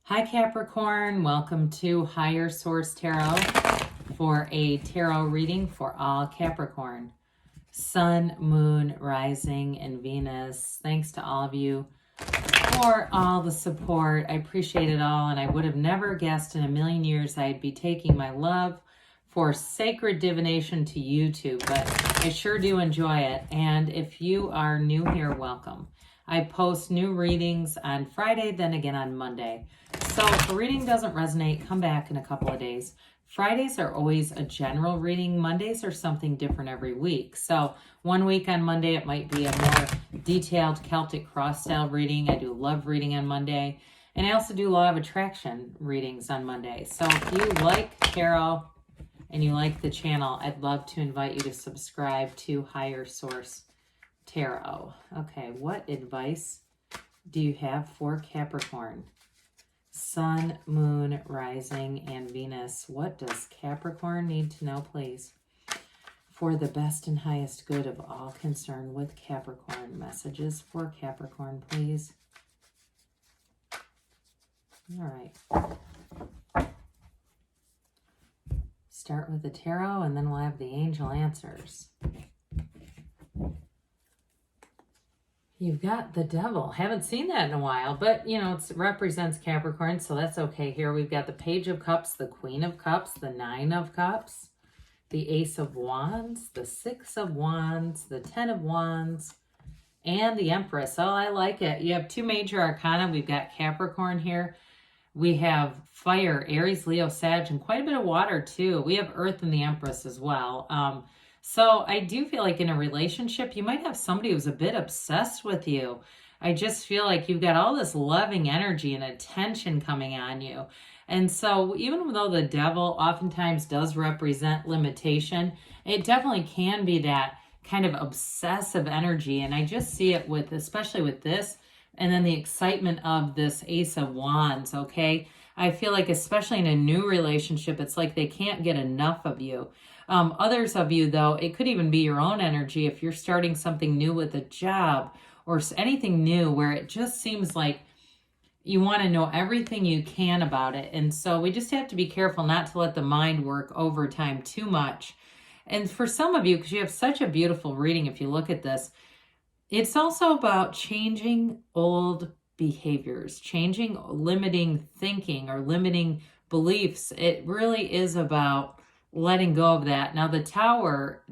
Hi Capricorn, welcome to Higher Source Tarot for a tarot reading for all Capricorn. Sun, Moon, Rising, and Venus. Thanks to all of you for all the support. I appreciate it all, and I would have never guessed in a million years I'd be taking my love for sacred divination to YouTube, but I sure do enjoy it. And if you are new here, welcome. I post new readings on Friday, then again on Monday. So if a reading doesn't resonate, come back in a couple of days. Fridays are always a general reading. Mondays are something different every week. So one week on Monday, it might be a more detailed Celtic cross style reading. I do love reading on Monday. And I also do law of attraction readings on Monday. So if you like tarot and you like the channel, I'd love to invite you to subscribe to Higher Source Tarot. Okay, what advice do you have for Capricorn? Sun, Moon, Rising, and Venus. What does Capricorn need to know, please? For the best and highest good of all concerned with Capricorn. Messages for Capricorn, please. All right. Start with the tarot, and then we'll have the angel answers. You've got the Devil. Haven't seen that in a while, but, you know, it represents Capricorn, so that's okay. Here we've got the Page of Cups, the Queen of Cups, the Nine of Cups, the Ace of Wands, the Six of Wands, the Ten of Wands, and the Empress. Oh, I like it. You have two major arcana. We've got Capricorn here. We have fire, Aries, Leo, Sag, and quite a bit of water, too. We have Earth and the Empress as well. So I do feel like in a relationship, you might have somebody who's a bit obsessed with you. I just feel like you've got all this loving energy and attention coming on you. And so even though the Devil oftentimes does represent limitation, it definitely can be that kind of obsessive energy. And I just see it with, especially with this, and then the excitement of this Ace of Wands, okay? I feel like especially in a new relationship, it's like they can't get enough of you. Others of you, though, it could even be your own energy if you're starting something new with a job or anything new where it just seems like you want to know everything you can about it. And so we just have to be careful not to let the mind work overtime too much. And for some of you, because you have such a beautiful reading, if you look at this, it's also about changing old behaviors, changing limiting thinking or limiting beliefs. It really is about letting go of that. Now the Tower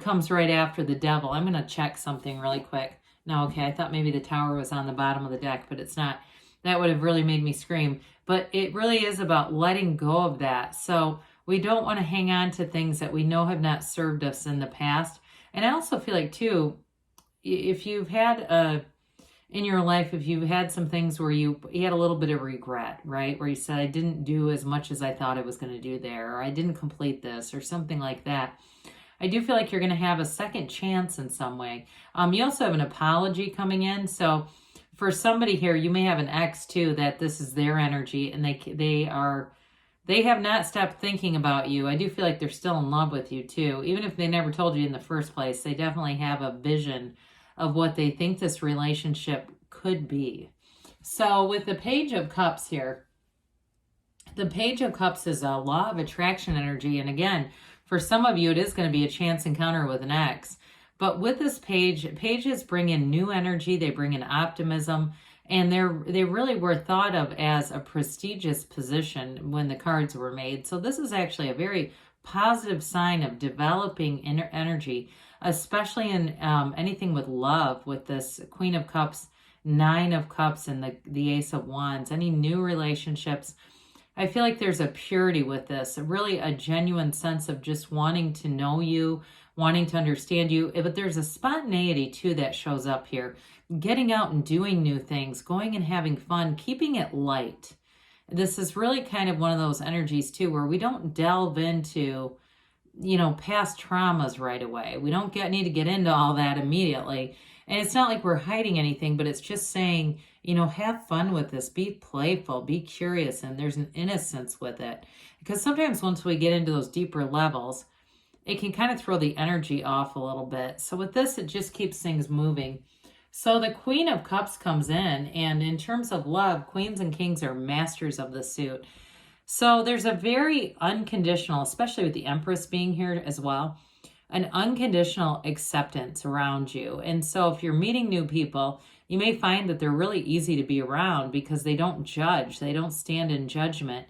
comes right after the Devil. I'm going to check something really quick. No, okay, I thought maybe the Tower was on the bottom of the deck, but it's not. That would have really made me scream. But it really is about letting go of that. So we don't want to hang on to things that we know have not served us in the past. And I also feel like, too, if you've had in your life, if you've had some things where you had a little bit of regret, right? Where you said, I didn't do as much as I thought I was going to do there, or I didn't complete this, or something like that. I do feel like you're going to have a second chance in some way. You also have an apology coming in. So for somebody here, you may have an ex too, that this is their energy, and they have not stopped thinking about you. I do feel like they're still in love with you too. Even if they never told you in the first place, they definitely have a vision of what they think this relationship could be. So with the Page of Cups here, the Page of Cups is a law of attraction energy. And again, for some of you, it is going to be a chance encounter with an ex. But with this page, pages bring in new energy. They bring in optimism. And they really were thought of as a prestigious position when the cards were made. So this is actually a very positive sign of developing inner energy, especially in anything with love, with this Queen of Cups, Nine of Cups, and the Ace of Wands. Any new relationships, I feel like there's a purity with this, really a genuine sense of just wanting to know you, wanting to understand you. But there's a spontaneity too that shows up here. Getting out and doing new things, going and having fun, keeping it light. This is really kind of one of those energies too, where we don't delve into, past traumas right away. We don't need to get into all that immediately. And it's not like we're hiding anything, but it's just saying, have fun with this, be playful, be curious, and there's an innocence with it. Because sometimes once we get into those deeper levels, it can kind of throw the energy off a little bit. So with this, it just keeps things moving. So the Queen of Cups comes in, and in terms of love, Queens and Kings are masters of the suit. So there's a very unconditional, especially with the Empress being here as well, an unconditional acceptance around you. And so if you're meeting new people, you may find that they're really easy to be around because they don't judge, they don't stand in judgment.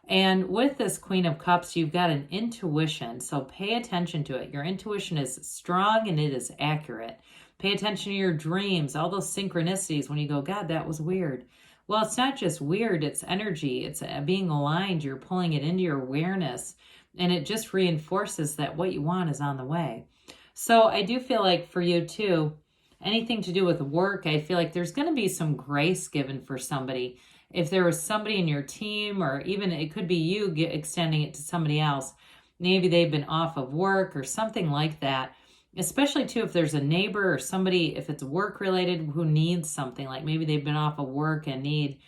And with this Queen of Cups, you've got an intuition. So pay attention to it. Your intuition is strong and it is accurate. Pay attention to your dreams, all those synchronicities when you go, God, that was weird. Well, it's not just weird, it's energy. It's being aligned. You're pulling it into your awareness, and it just reinforces that what you want is on the way. So I do feel like for you too, anything to do with work, I feel like there's going to be some grace given for somebody. If there was somebody in your team, or even it could be you extending it to somebody else, maybe they've been off of work or something like that. Especially too, if there's a neighbor or somebody, if it's work related, who needs something, like maybe they've been off of work and need,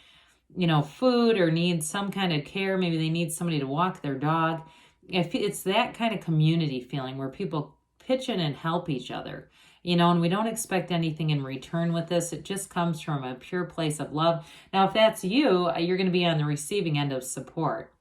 food or need some kind of care. Maybe they need somebody to walk their dog. If it's that kind of community feeling where people pitch in and help each other, and we don't expect anything in return with this. It just comes from a pure place of love. Now, if that's you, you're going to be on the receiving end of support.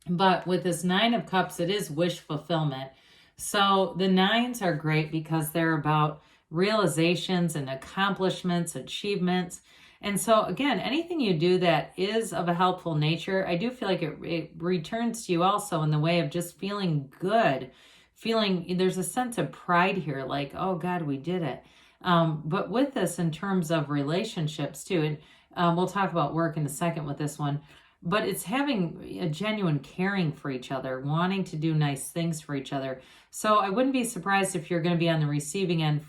But with this Nine of Cups, it is wish fulfillment. So the nines are great because they're about realizations and accomplishments, achievements. And so again, anything you do that is of a helpful nature, I do feel like it returns to you also in the way of just feeling good, there's a sense of pride here, like, oh God, we did it. But with this, in terms of relationships too, and we'll talk about work in a second with this one, but it's having a genuine caring for each other, wanting to do nice things for each other. So I wouldn't be surprised if you're going to be on the receiving end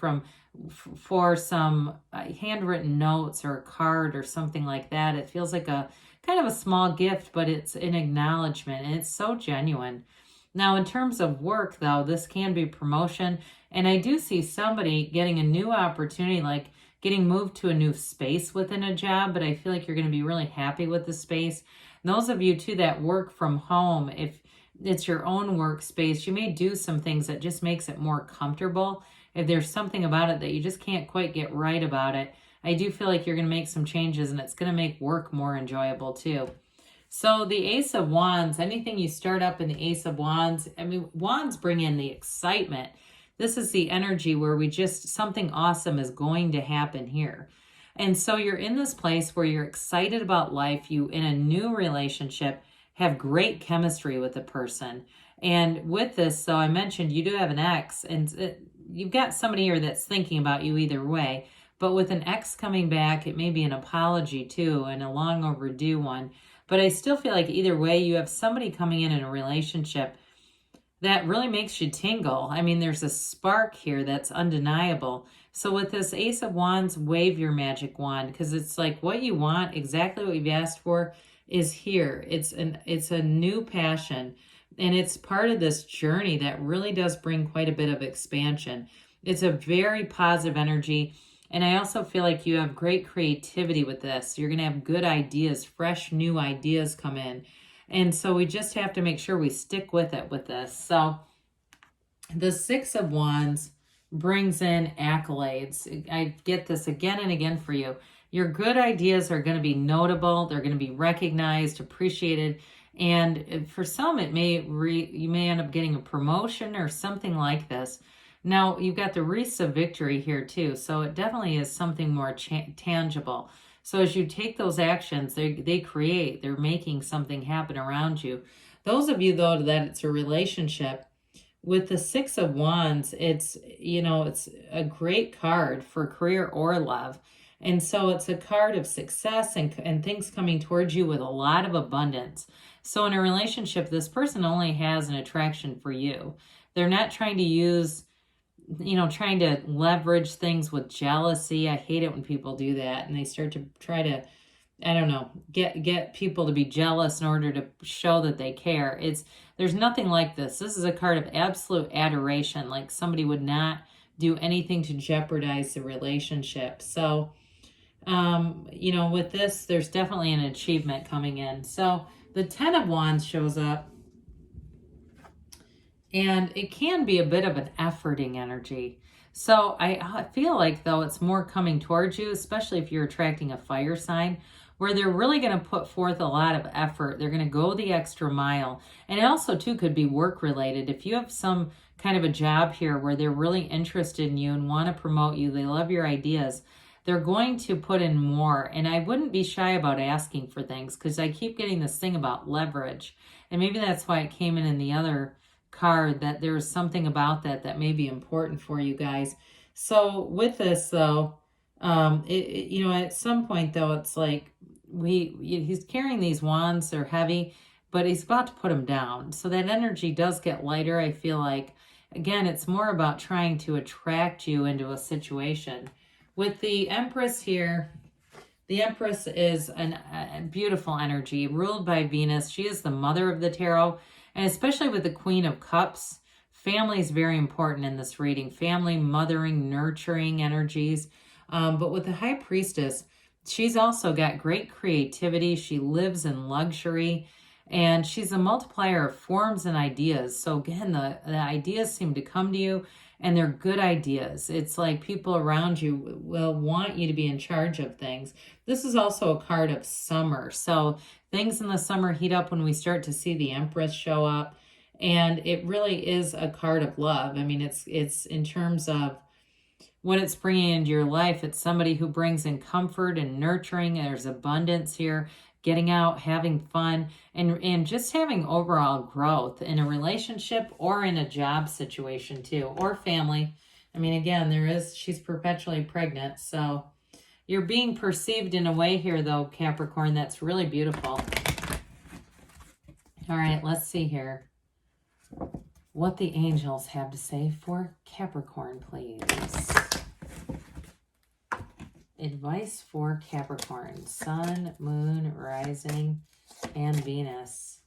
for some handwritten notes or a card or something like that. It feels like a kind of a small gift, but it's an acknowledgement, and it's so genuine. Now, in terms of work, though, this can be promotion. And I do see somebody getting a new opportunity, like getting moved to a new space within a job, but I feel like you're going to be really happy with the space. And those of you, too, that work from home, if it's your own workspace, you may do some things that just makes it more comfortable. If there's something about it that you just can't quite get right about it, I do feel like you're going to make some changes, and it's going to make work more enjoyable, too. So the Ace of Wands, anything you start up in the Ace of Wands, wands bring in the excitement. This is the energy where something awesome is going to happen here. And so you're in this place where you're excited about life. You, in a new relationship, have great chemistry with the person. And with this, so I mentioned you do have an ex, and you've got somebody here that's thinking about you either way. But with an ex coming back, it may be an apology too, and a long overdue one. But I still feel like either way, you have somebody coming in a relationship that really makes you tingle. There's a spark here that's undeniable. So with this Ace of Wands, wave your magic wand, because it's like what you want, exactly what you've asked for, is here. It's a new passion, and it's part of this journey that really does bring quite a bit of expansion. It's a very positive energy. And I also feel like you have great creativity with this. You're going to have good ideas, fresh, new ideas come in. And so we just have to make sure we stick with it with this. So the Six of Wands brings in accolades. I get this again and again for you. Your good ideas are going to be notable. They're going to be recognized, appreciated. And for some, you may end up getting a promotion or something like this. Now, you've got the wreaths of victory here too, so it definitely is something more tangible. So as you take those actions, they're making something happen around you. Those of you, though, that it's a relationship, with the Six of Wands, it's a great card for career or love. And so it's a card of success and things coming towards you with a lot of abundance. So in a relationship, this person only has an attraction for you. They're not trying to leverage things with jealousy. I hate it when people do that, and they start to try to, get people to be jealous in order to show that they care. There's nothing like this. This is a card of absolute adoration, like somebody would not do anything to jeopardize the relationship. So, with this, there's definitely an achievement coming in. So the Ten of Wands shows up. And it can be a bit of an efforting energy. So I feel like, though, it's more coming towards you, especially if you're attracting a fire sign, where they're really going to put forth a lot of effort. They're going to go the extra mile. And it also, too, could be work related. If you have some kind of a job here where they're really interested in you and want to promote you, they love your ideas, they're going to put in more. And I wouldn't be shy about asking for things, because I keep getting this thing about leverage. And maybe that's why it came in the other card, that there's something about that may be important for you guys. So with this, though, you know, at some point, though, it's like he's carrying these wands. They're heavy, but he's about to put them down. So that energy does get lighter. I feel like, again, it's more about trying to attract you into a situation. With the Empress here, the Empress is a beautiful energy ruled by Venus. She is the mother of the tarot. And especially with the Queen of Cups, family is very important in this reading. Family, mothering, nurturing energies. But with the High Priestess, she's also got great creativity. She lives in luxury. And she's a multiplier of forms and ideas. So again, the ideas seem to come to you, and they're good ideas. It's like people around you will want you to be in charge of things. This is also a card of summer. So things in the summer heat up when we start to see the Empress show up. And it really is a card of love. I mean, it's in terms of what it's bringing into your life. It's somebody who brings in comfort and nurturing. There's abundance here, getting out, having fun, and just having overall growth in a relationship or in a job situation too, or family. I mean, again, she's perpetually pregnant. So you're being perceived in a way here, though, Capricorn, that's really beautiful. All right, let's see here what the angels have to say for Capricorn, please. Advice for Capricorn, Sun, Moon, Rising, and Venus.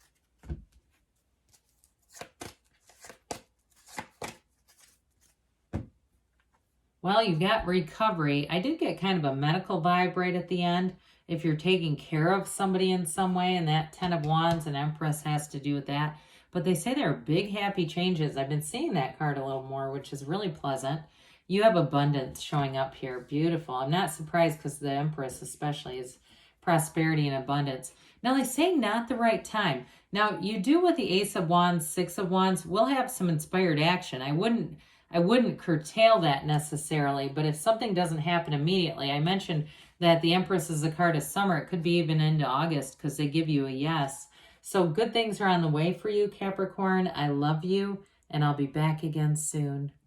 Well, you got recovery. I did get kind of a medical vibe right at the end. If you're taking care of somebody in some way, and that 10 of Wands and Empress has to do with that. But they say there are big, happy changes. I've been seeing that card a little more, which is really pleasant. You have abundance showing up here. Beautiful. I'm not surprised, because the Empress especially is prosperity and abundance. Now, they say not the right time. Now, you do with the Ace of Wands, Six of Wands, we'll have some inspired action. I wouldn't curtail that necessarily, but if something doesn't happen immediately, I mentioned that the Empress is a card of summer. It could be even into August, because they give you a yes. So good things are on the way for you, Capricorn. I love you, and I'll be back again soon.